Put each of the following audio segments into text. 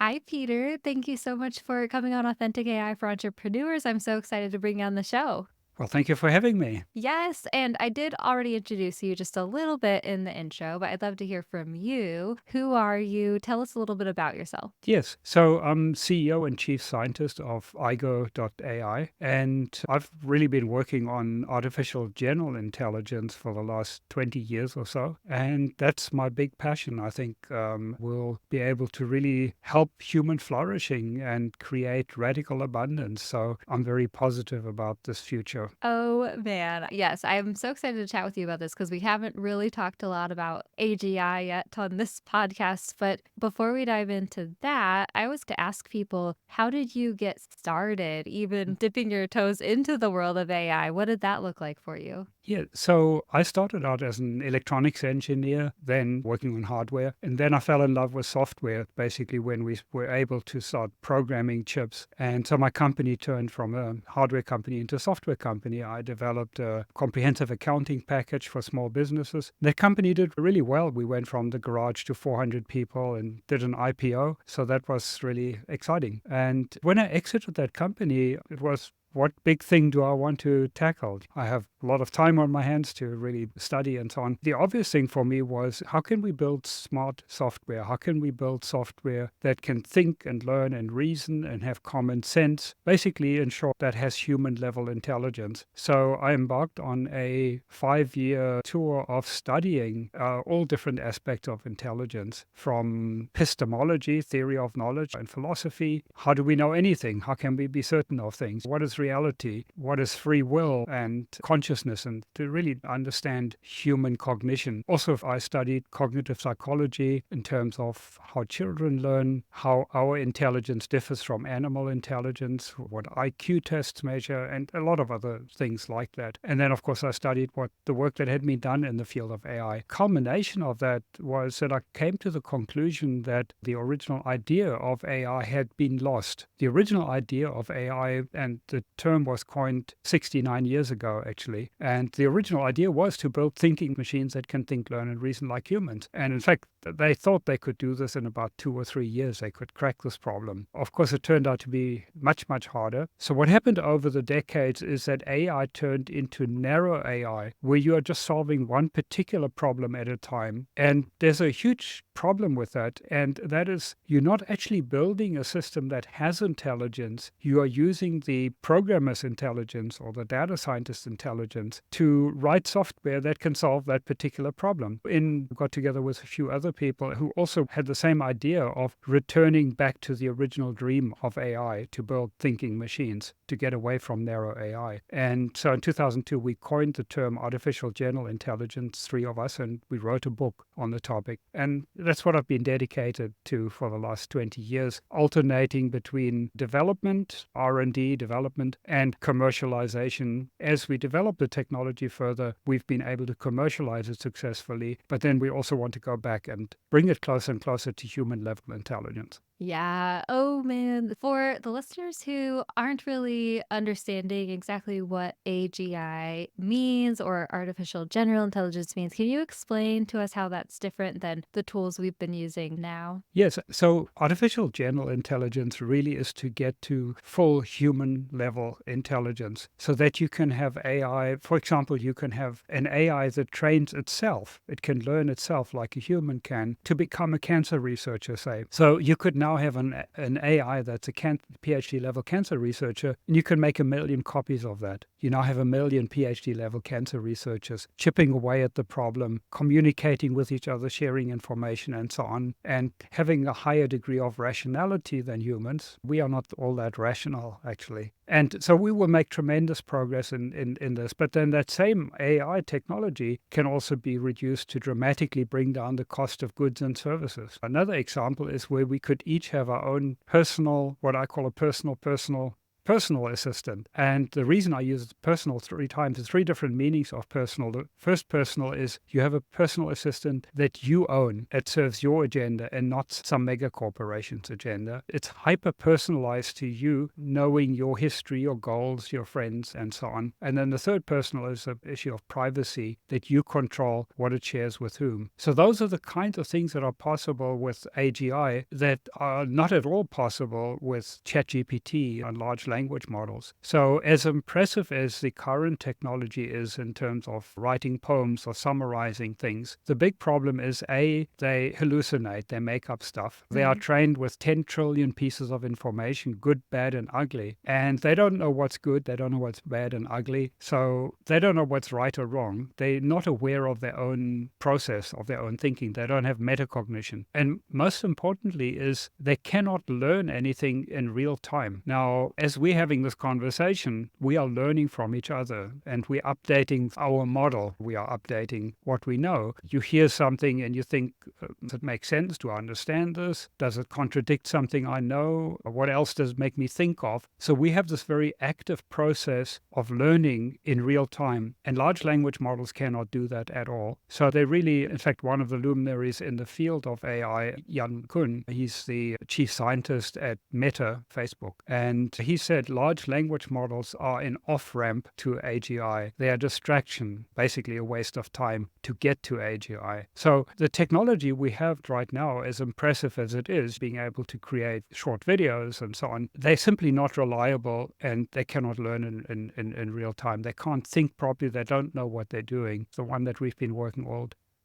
Hi, Peter. Thank you so much for coming on Authentic AI for Entrepreneurs. I'm so excited to bring you on the show. Well, thank you for having me. Yes, and I did already introduce you just a little bit in the intro, but I'd love to hear from you. Who are you? Tell us a little bit about yourself. Yes, so I'm CEO and Chief Scientist of Aigo.ai, and I've really been working on artificial general intelligence for the last 20 years or so. And that's my big passion. I think we'll be able to really help human flourishing and create radical abundance. So I'm very positive about this future. Oh, man. Yes, I'm so excited to chat with you about this because we haven't really talked a lot about AGI yet on this podcast. But before we dive into that, I always to ask people, how did you get started, even dipping your toes into the world of AI? What did that look like for you? Yeah, so I started out as an electronics engineer, then working on hardware, and then I fell in love with software, basically when we were able to start programming chips. And so my company turned from a hardware company into a software company. I developed a comprehensive accounting package for small businesses. That company did really well. We went from the garage to 400 people and did an IPO. So that was really exciting. And when I exited that company, it was what big thing do I want to tackle? I have a lot of time on my hands to really study and so on. The obvious thing for me was how can we build smart software? How can we build software that can think and learn and reason and have common sense? Basically, in short, that has human level intelligence. So I embarked on a 5-year tour of studying all different aspects of intelligence, from epistemology, theory of knowledge, and philosophy. How do we know anything? How can we be certain of things? What is reality? What is free will and consciousness? And to really understand human cognition. Also, I studied cognitive psychology in terms of how children learn, how our intelligence differs from animal intelligence, what IQ tests measure, and a lot of other things like that. And then, of course, I studied what the work that had been done in the field of AI. Culmination of that was that I came to the conclusion that the original idea of AI had been lost. The original idea of AI, and the term was coined 69 years ago, actually. And the original idea was to build thinking machines that can think, learn, and reason like humans. And in fact, they thought they could do this in about 2 or 3 years. They could crack this problem. Of course, it turned out to be much, much harder. So what happened over the decades is that AI turned into narrow AI, where you are just solving one particular problem at a time. And there's a huge problem with that. And that is you're not actually building a system that has intelligence. You are using the programmer's intelligence or the data scientist's intelligence to write software that can solve that particular problem. Got together with a few other people who also had the same idea of returning back to the original dream of AI to build thinking machines to get away from narrow AI. And so in 2002, we coined the term artificial general intelligence, three of us, and we wrote a book on the topic. And that's what I've been dedicated to for the last 20 years, alternating between development, R&D development, and commercialization. As we develop the technology further, we've been able to commercialize it successfully, but then we also want to go back and bring it closer and closer to human level intelligence. Yeah. Oh, man. For the listeners who aren't really understanding exactly what AGI means or artificial general intelligence means, can you explain to us how that's different than the tools we've been using now? Yes, so artificial general intelligence really is to get to full human level intelligence so that you can have AI. For example, you can have an AI that trains itself. It can learn itself like a human can to become a cancer researcher, say. So you could now have an AI that's a PhD level cancer researcher, and you can make 1 million copies of that. You now have 1 million PhD level cancer researchers chipping away at the problem, communicating with each other, sharing information, and so on, and having a higher degree of rationality than humans. We are not all that rational, actually. And so we will make tremendous progress in this. But then that same AI technology can also be reduced to dramatically bring down the cost of goods and services. Another example is where we could each have our own personal, what I call a personal personal assistant. And the reason I use personal 3 times is 3 different meanings of personal. The first personal is you have a personal assistant that you own. It serves your agenda and not some mega corporation's agenda. It's hyper personalized to you, knowing your history, your goals, your friends, and so on. And then the third personal is the issue of privacy, that you control what it shares with whom. So those are the kinds of things that are possible with AGI that are not at all possible with ChatGPT and large language models. So as impressive as the current technology is in terms of writing poems or summarizing things, the big problem is A, they hallucinate, they make up stuff. They are trained with 10 trillion pieces of information, good, bad, and ugly. And they don't know what's good, they don't know what's bad and ugly. So they don't know what's right or wrong. They're not aware of their own process, of their own thinking. They don't have metacognition. And most importantly is they cannot learn anything in real time. Now, as we're having this conversation, we are learning from each other and we're updating our model. We are updating what we know. You hear something and you think, does it make sense? Do I understand this? Does it contradict something I know? What else does it make me think of? So we have this very active process of learning in real time, and large language models cannot do that at all. So they really, in fact, one of the luminaries in the field of AI, Jan Kuhn, he's the chief scientist at Meta, Facebook, and he said large language models are an off-ramp to AGI. They are a distraction, basically a waste of time to get to AGI. So the technology we have right now, as impressive as it is, being able to create short videos and so on, they're simply not reliable and they cannot learn in real time. They can't think properly. They don't know what they're doing. The one that we've been working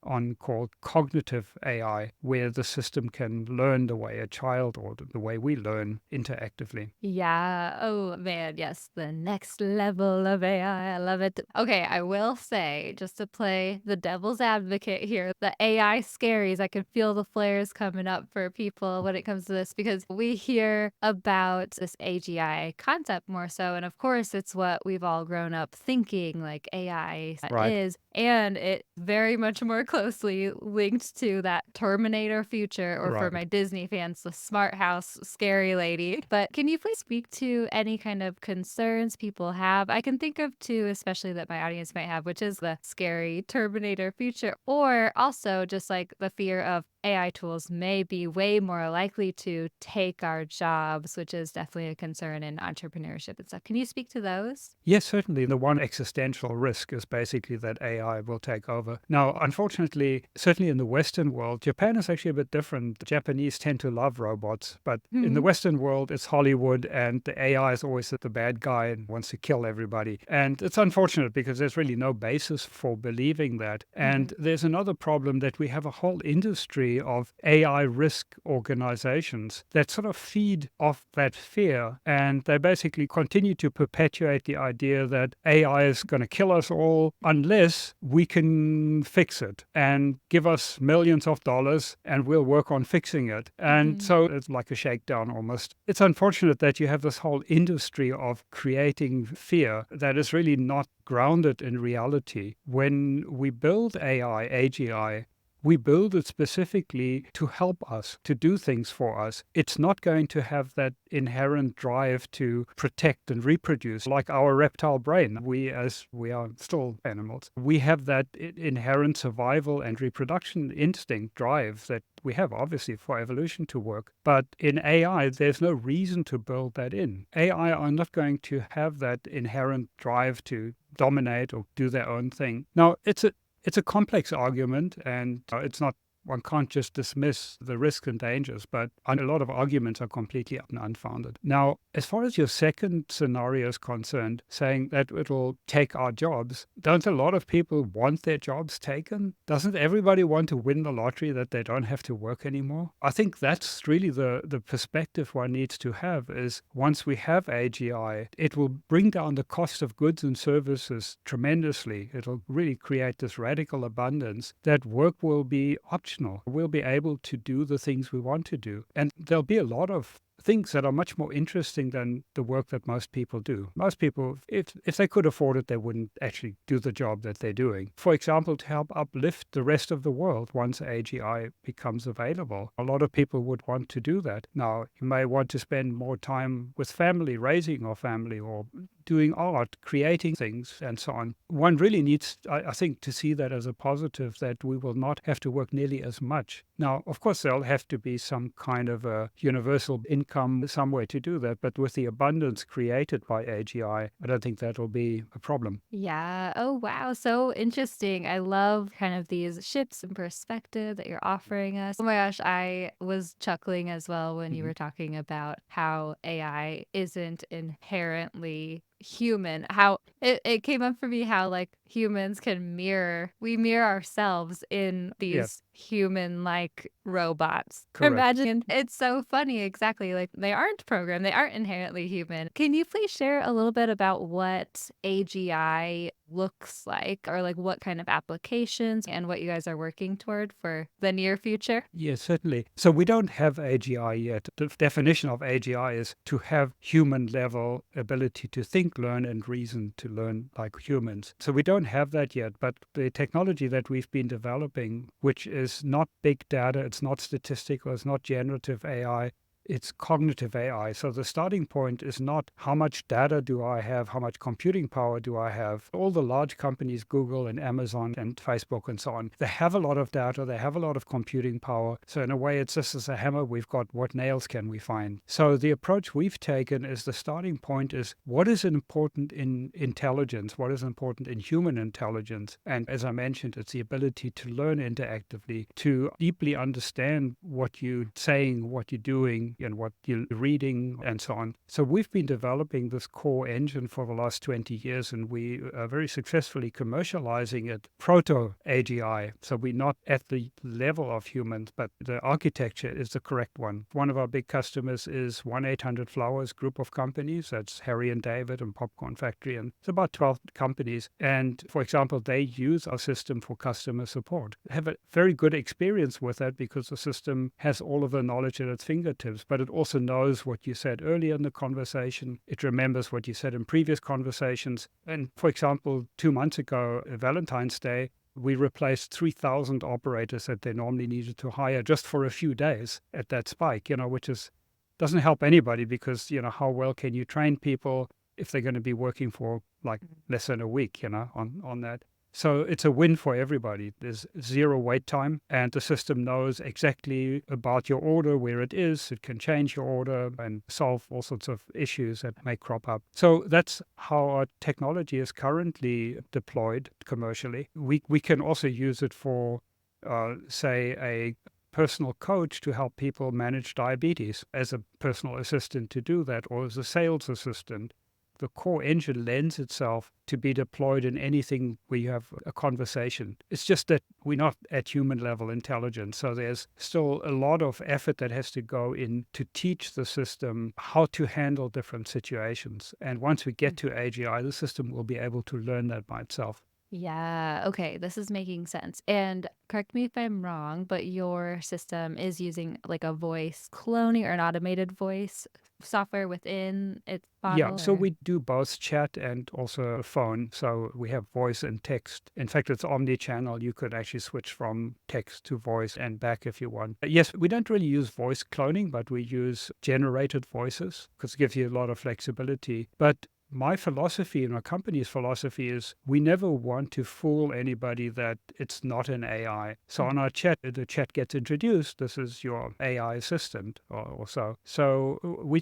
on called cognitive AI, where the system can learn the way a child or the way we learn interactively. Yeah. Oh, man. Yes. The next level of AI. I love it. Okay. I will say, just to play the devil's advocate here, the AI scaries, I can feel the flares coming up for people when it comes to this because we hear about this AGI concept more so. And of course, it's what we've all grown up thinking like AI Right, is. And it very much more closely linked to that Terminator future, or for right. my Disney fans, the smart house scary lady. But can you please speak to any kind of concerns people have? I can think of two, especially that my audience might have, which is the scary Terminator future, or also just like the fear of AI tools may be way more likely to take our jobs, which is definitely a concern in entrepreneurship and stuff. Can you speak to those? Yes, certainly. The one existential risk is basically that AI will take over. Now, unfortunately, certainly in the Western world, Japan is actually a bit different. The Japanese tend to love robots, but in the Mhm. Western world, it's Hollywood and the AI is always the bad guy and wants to kill everybody. And it's unfortunate because there's really no basis for believing that. And Mhm. there's another problem that we have a whole industry of AI risk organizations that sort of feed off that fear. And they basically continue to perpetuate the idea that AI is going to kill us all unless we can fix it and give us millions of dollars and we'll work on fixing it. And Mhm. so it's like a shakedown almost. It's unfortunate that you have this whole industry of creating fear that is really not grounded in reality. When we build AI, AGI, we build it specifically to help us, to do things for us. It's not going to have that inherent drive to protect and reproduce like our reptile brain. As we are still animals, we have that inherent survival and reproduction instinct drive that we have, obviously, for evolution to work. But in AI, there's no reason to build that in. AI are not going to have that inherent drive to dominate or do their own thing. Now, it's a complex argument, and it's not one can't just dismiss the risks and dangers, but a lot of arguments are completely unfounded. Now, as far as your second scenario is concerned, saying that it will take our jobs, don't a lot of people want their jobs taken? Doesn't everybody want to win the lottery that they don't have to work anymore? I think that's really the perspective one needs to have is once we have AGI, it will bring down the cost of goods and services tremendously. It'll really create this radical abundance that work will be optional. We'll be able to do the things we want to do. And there'll be a lot of things that are much more interesting than the work that most people do. Most people, if they could afford it, they wouldn't actually do the job that they're doing. For example, to help uplift the rest of the world once AGI becomes available. A lot of people would want to do that. Now, you may want to spend more time with family, raising our family, or doing art, creating things, and so on. One really needs, I think, to see that as a positive, that we will not have to work nearly as much. Now, of course, there'll have to be some kind of a universal income somewhere to do that, but with the abundance created by AGI, I don't think that'll be a problem. Yeah. Oh, wow. So interesting. I love kind of these shifts in perspective that you're offering us. Oh my gosh. I was chuckling as well when you Mhm. were talking about how AI isn't inherently human. How it came up for me how like humans can we mirror ourselves in Yeah, these human like robots. correct. Imagine it's so funny, exactly. Like they aren't programmed, they aren't inherently human. Can you please share a little bit about what AGI looks like or like what kind of applications and what you guys are working toward for the near future? Yes, certainly. So we don't have AGI yet. The definition of AGI is to have human level ability to think, learn, and reason to learn like humans. So we don't have that yet. But the technology that we've been developing, which is not big data, it's not statistical, it's not generative AI, it's cognitive AI. So the starting point is not how much data do I have, how much computing power do I have. All the large companies, Google and Amazon and Facebook and so on, they have a lot of data, they have a lot of computing power. So in a way, it's just as a hammer, we've got what nails can we find. So the approach we've taken is the starting point is what is important in intelligence, what is important in human intelligence. And as I mentioned, it's the ability to learn interactively, to deeply understand what you're saying, what you're doing, and what you're reading, and so on. So we've been developing this core engine for the last 20 years, and we are very successfully commercializing it proto AGI. So we're not at the level of humans, but the architecture is the correct one. One of our big customers is 1-800-Flowers group of companies. That's Harry and David and Popcorn Factory, and it's about 12 companies. And for example, they use our system for customer support. They have a very good experience with that because the system has all of the knowledge at its fingertips, but it also knows what you said earlier in the conversation. It remembers what you said in previous conversations. And for example, 2 months ago, Valentine's Day, we replaced 3,000 operators that they normally needed to hire just for a few days at that spike, which is doesn't help anybody because, how well can you train people if they're going to be working for like less than a week, on that. So it's a win for everybody. There's zero wait time, and the system knows exactly about your order, where it is. It can change your order and solve all sorts of issues that may crop up. So that's how our technology is currently deployed commercially. We can also use it for, say, a personal coach to help people manage diabetes as a personal assistant to do that, or as a sales assistant. The core engine lends itself to be deployed in anything where you have a conversation. It's just that we're not at human level intelligence. So there's still a lot of effort that has to go in to teach the system how to handle different situations. And once we get to AGI, the system will be able to learn that by itself. Yeah. Okay. This is making sense. And correct me if I'm wrong, but your system is using like a voice cloning or an automated voice software within its Yeah, model so or? we do both chat and also phone. So we have voice and text. In fact, it's omni-channel. You could actually switch from text to voice and back if you want. Yes, we don't really use voice cloning, but we use generated voices because it gives you a lot of flexibility. But my philosophy and my company's philosophy is we never want to fool anybody that it's not an AI. So on our chat, the chat gets introduced. This is your AI assistant or so. So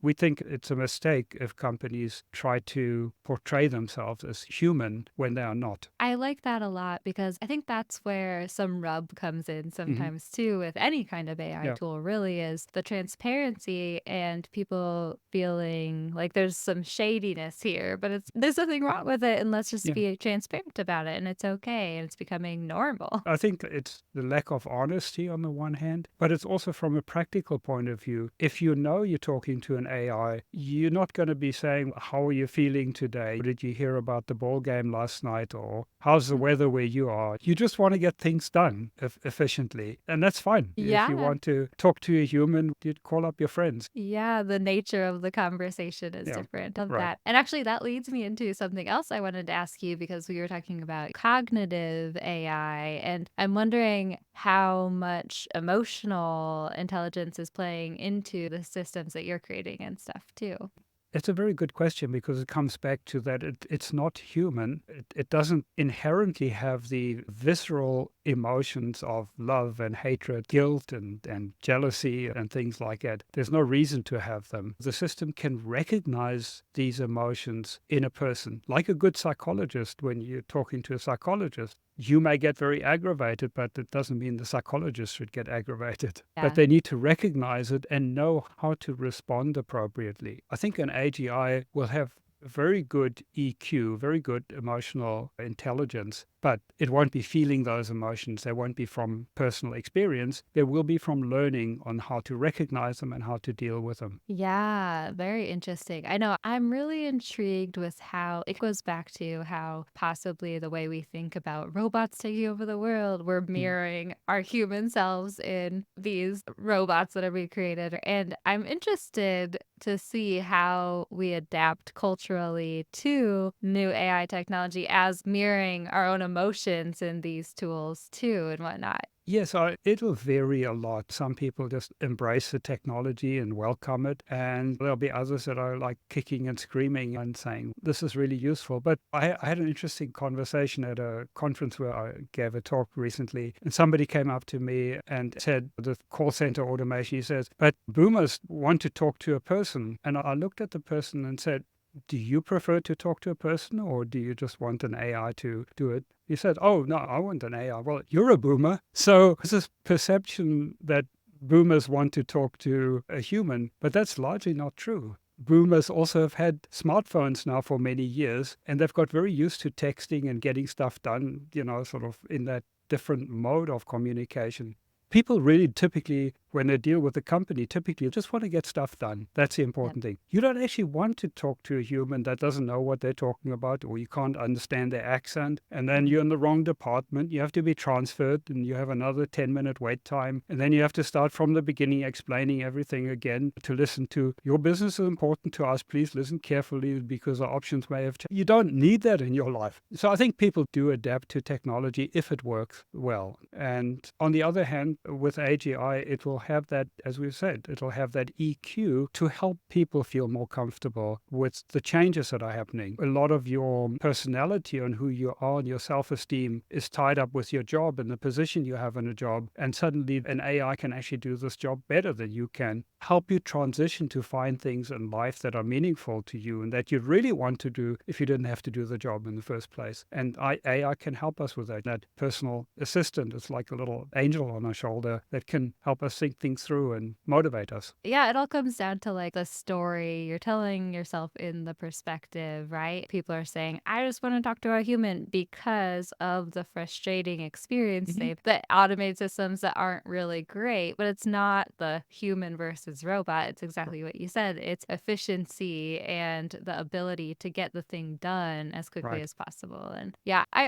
we think it's a mistake if companies try to portray themselves as human when they are not. I like that a lot because I think that's where some rub comes in Hmm. sometimes too with any kind of AI Yeah. tool really is the transparency and people feeling like there's some shadiness here, but there's nothing wrong with it, and let's just Yeah. be transparent about it, and it's okay, and it's becoming normal. I think it's the lack of honesty on the one hand, but it's also from a practical point of view. If you know you're talking to an AI, you're not going to be saying, "How are you feeling today? Did you hear about the ball game last night?" Or "How's the weather where you are?" You just want to get things done efficiently. And that's fine. If you Yeah. want to talk to a human, you'd call up your friends. Yeah, the nature of the conversation is Yeah, different. Of right. that. And actually that leads me into something else I wanted to ask you because we were talking about cognitive AI and I'm wondering how much emotional intelligence is playing into the systems that you're creating and stuff too. It's a very good question because it comes back to that it's not human. It doesn't inherently have the visceral emotions of love and hatred, guilt and jealousy and things like that. There's no reason to have them. The system can recognize these emotions in a person. Like a good psychologist, when you're talking to a psychologist, you may get very aggravated, but it doesn't mean the psychologist should get aggravated. But Yeah. they need to recognize it and know how to respond appropriately. I think an AGI will have very good EQ, very good emotional intelligence, but it won't be feeling those emotions. They won't be from personal experience. They will be from learning on how to recognize them and how to deal with them. Yeah, very interesting. I know I'm really intrigued with how it goes back to how possibly the way we think about robots taking over the world, we're Mm. mirroring our human selves in these robots that are being created. And I'm interested to see how we adapt culturally to new AI technology as mirroring our own emotions in these tools too and whatnot. Yes, it'll vary a lot. Some people just embrace the technology and welcome it, and there'll be others that are like kicking and screaming and saying, "This is really useful." But I had an interesting conversation at a conference where I gave a talk recently, and somebody came up to me and said, the call center automation, he says, "But boomers want to talk to a person." And I looked at the person and said, "Do you prefer to talk to a person or do you just want an AI to do it?" He said, "Oh, no, I want an AI." Well, you're a boomer. So there's this perception that boomers want to talk to a human, but that's largely not true. Boomers also have had smartphones now for many years, and they've got very used to texting and getting stuff done, sort of in that different mode of communication. People really typically, when they deal with a company, typically just want to get stuff done. That's the Yep. important thing. You don't actually want to talk to a human that doesn't know what they're talking about, or you can't understand their accent, and then you're in the wrong department. You have to be transferred, and you have another 10-minute wait time, and then you have to start from the beginning explaining everything again to listen to, "Your business is important to us. Please listen carefully because our options may have changed." You don't need that in your life. So I think people do adapt to technology if it works well. And on the other hand, with AGI, it will have that, as we've said, it'll have that EQ to help people feel more comfortable with the changes that are happening. A lot of your personality and who you are and your self-esteem is tied up with your job and the position you have in a job. And suddenly an AI can actually do this job better than you can, help you transition to find things in life that are meaningful to you and that you really want to do if you didn't have to do the job in the first place. And AI can help us with that. That personal assistant is like a little angel on our shoulder that can help us think things through and motivate us. Yeah, it all comes down to like the story you're telling yourself in the perspective, right? People are saying, I just want to talk to a human because of the frustrating experience Mhm. that automated systems that aren't really great, but it's not the human versus robot. It's exactly what you said. It's efficiency and the ability to get the thing done as quickly Right. as possible. And yeah, I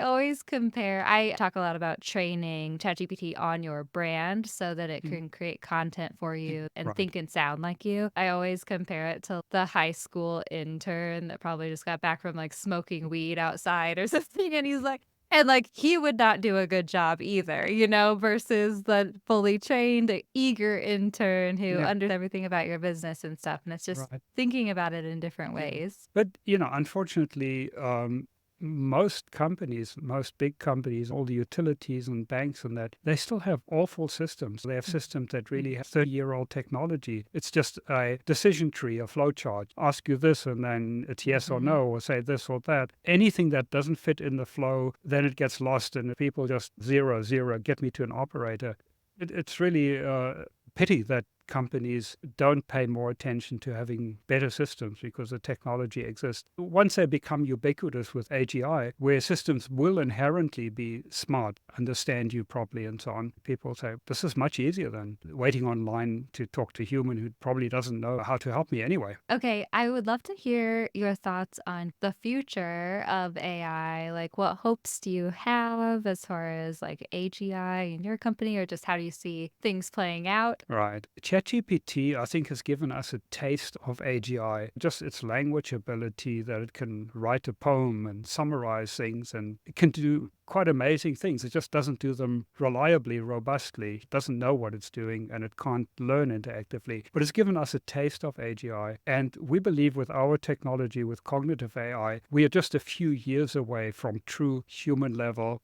talk a lot about training ChatGPT on your brand so that it Mhm. can create content for you and Right. think and sound like you. I always compare it to the high school intern that probably just got back from like smoking weed outside or something. And he's like, and like he would not do a good job either, versus the fully trained, eager intern who Yeah. understands everything about your business and stuff. And it's just Right. thinking about it in different Yeah. ways. But, unfortunately, most companies, most big companies, all the utilities and banks and that, they still have awful systems. They have systems that really have 30-year-old technology. It's just a decision tree, a flow chart. Ask you this, and then it's yes or Mhm. no, or say this or that. Anything that doesn't fit in the flow, then it gets lost, and people just zero, zero, get me to an operator. It's really pity that companies don't pay more attention to having better systems because the technology exists. Once they become ubiquitous with AGI, where systems will inherently be smart, understand you properly, and so on, people say, this is much easier than waiting online to talk to a human who probably doesn't know how to help me anyway. Okay, I would love to hear your thoughts on the future of AI. Like, what hopes do you have as far as like AGI in your company, or just how do you see things playing out? Right. ChatGPT, I think, has given us a taste of AGI, just its language ability that it can write a poem and summarize things, and it can do quite amazing things. It just doesn't do them reliably, robustly. It doesn't know what it's doing, and it can't learn interactively. But it's given us a taste of AGI. And we believe with our technology, with cognitive AI, we are just a few years away from true human level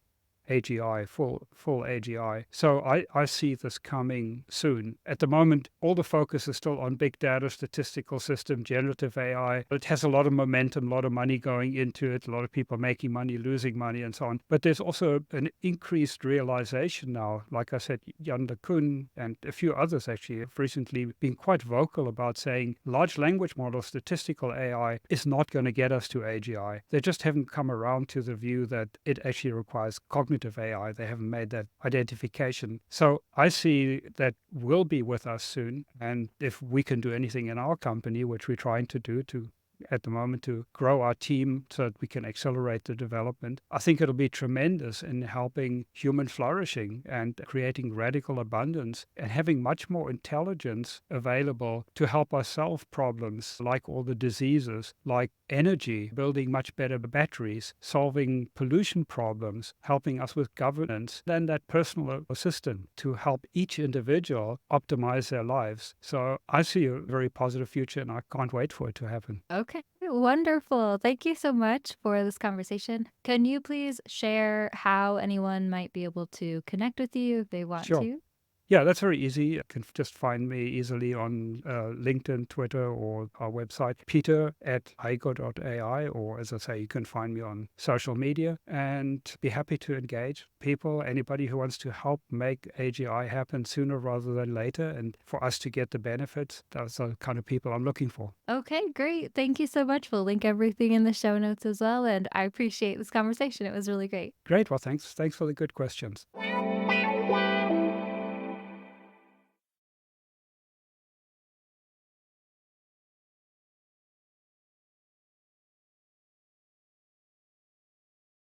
AGI, full AGI. So I see this coming soon. At the moment, all the focus is still on big data, statistical system, generative AI. It has a lot of momentum, a lot of money going into it, a lot of people making money, losing money, and so on. But there's also an increased realization now. Like I said, Jan de Kuhn and a few others actually have recently been quite vocal about saying large language models, statistical AI is not going to get us to AGI. They just haven't come around to the view that it actually requires cognitive AI. They haven't made that identification. So I see that will be with us soon. And if we can do anything in our company, which we're trying to do at the moment to grow our team so that we can accelerate the development, I think it'll be tremendous in helping human flourishing and creating radical abundance and having much more intelligence available to help us solve problems like all the diseases, like energy, building much better batteries, solving pollution problems, helping us with governance, then that personal assistant to help each individual optimize their lives. So I see a very positive future and I can't wait for it to happen. Okay, wonderful. Thank you so much for this conversation. Can you please share how anyone might be able to connect with you if they want Sure. to? Yeah, that's very easy. You can just find me easily on LinkedIn, Twitter, or our website, Peter at Aigo.ai, or as I say, you can find me on social media and be happy to engage people, anybody who wants to help make AGI happen sooner rather than later. And for us to get the benefits, those are the kind of people I'm looking for. Okay, great. Thank you so much. We'll link everything in the show notes as well. And I appreciate this conversation. It was really great. Great. Well, thanks. Thanks for the good questions.